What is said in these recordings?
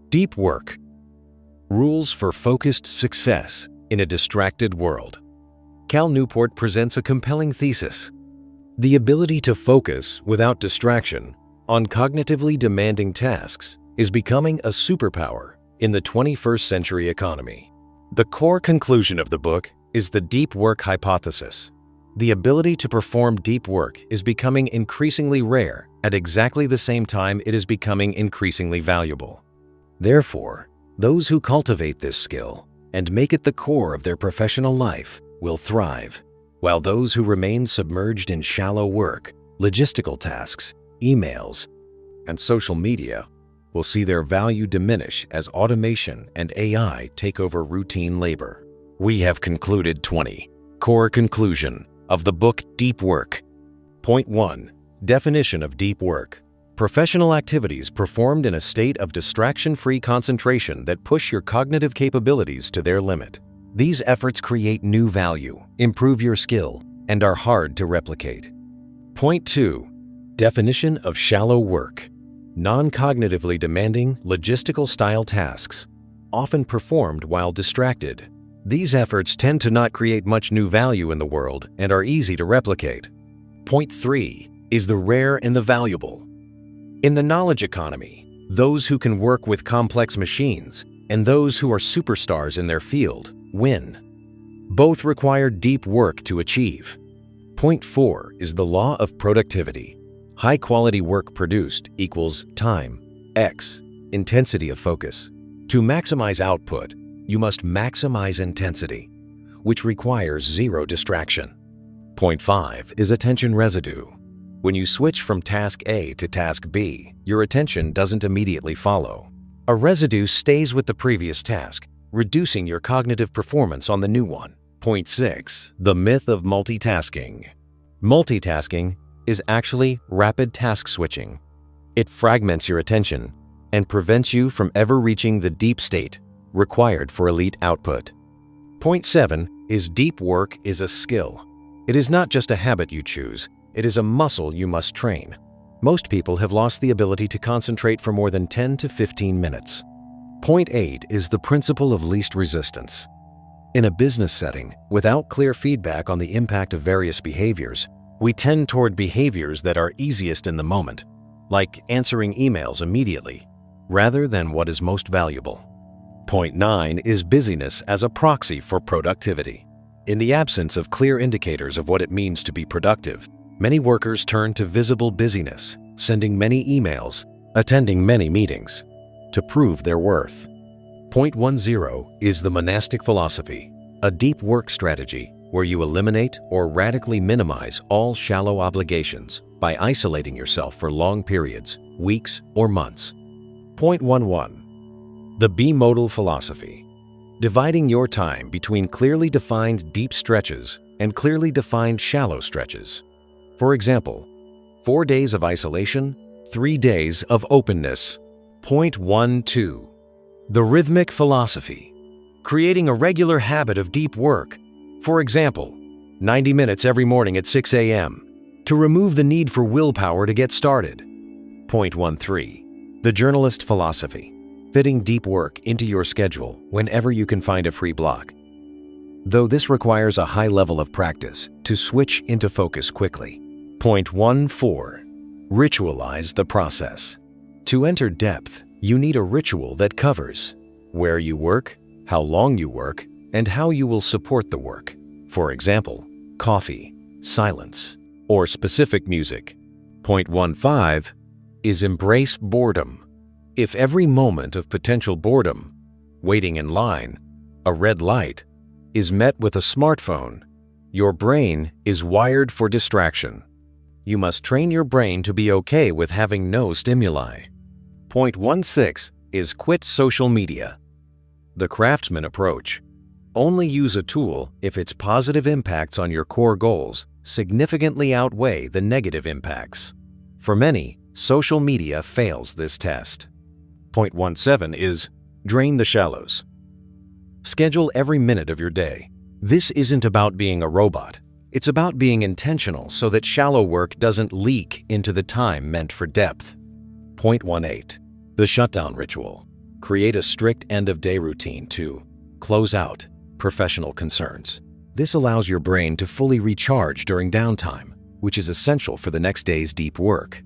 Deep work. Rules for focused success in a distracted world. Cal Newport presents a compelling thesis. The ability to focus without distraction on cognitively demanding tasks is becoming a superpower in the 21st century economy. The core conclusion of the book is the deep work hypothesis. The ability to perform deep work is becoming increasingly rare at exactly the same time it is becoming increasingly valuable. Therefore, those who cultivate this skill and make it the core of their professional life will thrive, while those who remain submerged in shallow work, logistical tasks, emails, and social media will see their value diminish as automation and AI take over routine labor. We have concluded 20. Core conclusion of the book Deep Work. Point 1. Definition of deep work. Professional activities performed in a state of distraction-free concentration that push your cognitive capabilities to their limit. These efforts create new value, improve your skill, and are hard to replicate. Point 2. Definition of shallow work. Non-cognitively demanding, logistical-style tasks, often performed while distracted. These efforts tend to not create much new value in the world and are easy to replicate. Point 3 is the rare and the valuable. In the knowledge economy, those who can work with complex machines and those who are superstars in their field win. Both require deep work to achieve. Point 4 is the law of productivity. High-quality work produced equals time, x, intensity of focus. To maximize output, you must maximize intensity, which requires zero distraction. Point 5 is attention residue. When you switch from task A to task B, your attention doesn't immediately follow. A residue stays with the previous task, reducing your cognitive performance on the new one. Point 6. The myth of multitasking. Multitasking is actually rapid task switching. It fragments your attention and prevents you from ever reaching the deep state required for elite output. Point 7 is deep work is a skill. It is not just a habit you choose, it is a muscle you must train. Most people have lost the ability to concentrate for more than 10 to 15 minutes. Point 8 is the principle of least resistance. In a business setting, without clear feedback on the impact of various behaviors, we tend toward behaviors that are easiest in the moment, like answering emails immediately, rather than what is most valuable. Point 9 is busyness as a proxy for productivity. In the absence of clear indicators of what it means to be productive, many workers turn to visible busyness, sending many emails, attending many meetings, to prove their worth. Point 10 is the monastic philosophy, a deep work strategy where you eliminate or radically minimize all shallow obligations by isolating yourself for long periods, weeks, or months. Point 11. The bimodal philosophy, dividing your time between clearly defined deep stretches and clearly defined shallow stretches. For example, 4 days of isolation, 3 days of openness. Point 12. The rhythmic philosophy, creating a regular habit of deep work. For example, 90 minutes every morning at 6 a.m. to remove the need for willpower to get started. Point 13. The journalist philosophy, fitting deep work into your schedule whenever you can find a free block. Though this requires a high level of practice to switch into focus quickly. Point 14. Ritualize the process. To enter depth, you need a ritual that covers where you work, how long you work, and how you will support the work. For example, coffee, silence, or specific music. Point 15 is embrace boredom. If every moment of potential boredom, waiting in line, a red light, is met with a smartphone, your brain is wired for distraction. You must train your brain to be okay with having no stimuli. Point 16 is quit social media. The craftsman approach. Only use a tool if its positive impacts on your core goals significantly outweigh the negative impacts. For many, social media fails this test. Point 17 is drain the shallows. Schedule every minute of your day. This isn't about being a robot. It's about being intentional so that shallow work doesn't leak into the time meant for depth. Point 18. The shutdown ritual. Create a strict end-of-day routine to close out professional concerns. This allows your brain to fully recharge during downtime, which is essential for the next day's deep work.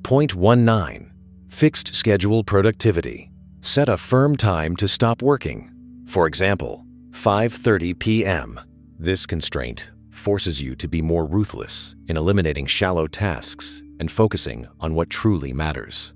Point 19. Fixed schedule productivity. Set a firm time to stop working. For example, 5:30 p.m. This constraint forces you to be more ruthless in eliminating shallow tasks and focusing on what truly matters.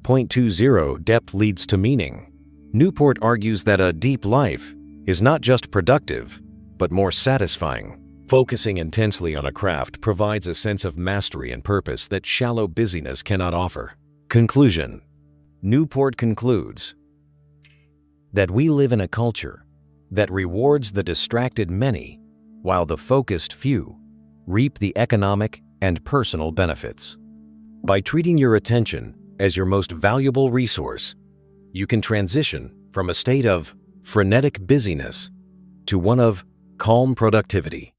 Point 20. Depth leads to meaning. Newport argues that a deep life is not just productive, but more satisfying. Focusing intensely on a craft provides a sense of mastery and purpose that shallow busyness cannot offer. Conclusion. Newport concludes that we live in a culture that rewards the distracted many, while the focused few reap the economic and personal benefits. By treating your attention as your most valuable resource, you can transition from a state of frenetic busyness to one of calm productivity.